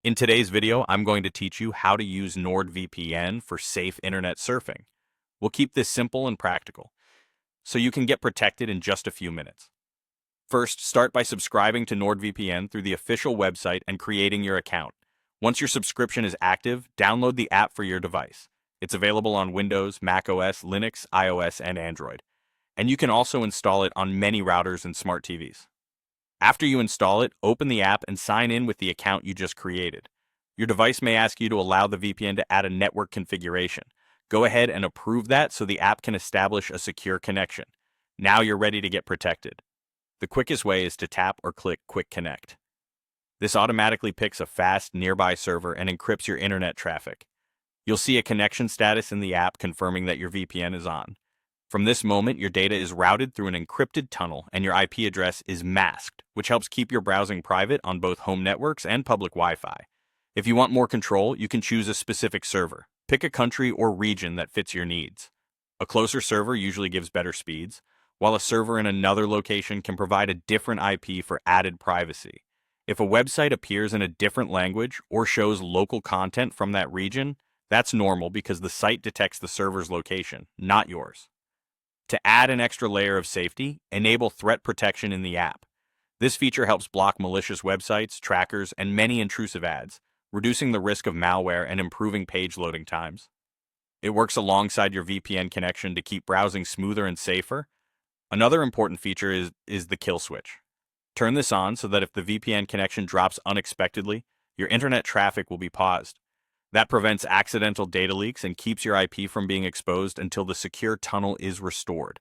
In today's video, I'm going to teach you how to use NordVPN for safe internet surfing. We'll keep this simple and practical, so you can get protected in just a few minutes. First, start by subscribing to NordVPN through the official website and creating your account. Once your subscription is active, download the app for your device. It's available on Windows, macOS, Linux, iOS, and Android. And you can also install it on many routers and smart TVs. After you install it, open the app and sign in with the account you just created. Your device may ask you to allow the VPN to add a network configuration. Go ahead and approve that so the app can establish a secure connection. Now you're ready to get protected. The quickest way is to tap or click Quick Connect. This automatically picks a fast nearby server and encrypts your internet traffic. You'll see a connection status in the app confirming that your VPN is on. From this moment, your data is routed through an encrypted tunnel and your IP address is masked, which helps keep your browsing private on both home networks and public Wi-Fi. If you want more control, you can choose a specific server. Pick a country or region that fits your needs. A closer server usually gives better speeds, while a server in another location can provide a different IP for added privacy. If a website appears in a different language or shows local content from that region, that's normal because the site detects the server's location, not yours. To add an extra layer of safety, enable threat protection in the app. This feature helps block malicious websites, trackers, and many intrusive ads, reducing the risk of malware and improving page loading times. It works alongside your VPN connection to keep browsing smoother and safer. Another important feature is the kill switch. Turn this on so that if the VPN connection drops unexpectedly, your internet traffic will be paused. That prevents accidental data leaks and keeps your IP from being exposed until the secure tunnel is restored.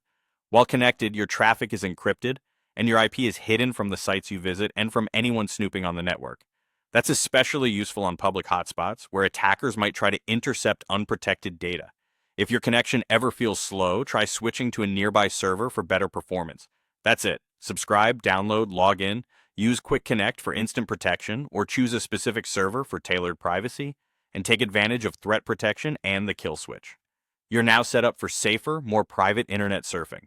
While connected, your traffic is encrypted, and your IP is hidden from the sites you visit and from anyone snooping on the network. That's especially useful on public hotspots, where attackers might try to intercept unprotected data. If your connection ever feels slow, try switching to a nearby server for better performance. That's it. Subscribe, download, log in, use Quick Connect for instant protection, or choose a specific server for tailored privacy, and take advantage of threat protection and the kill switch. You're now set up for safer, more private internet surfing.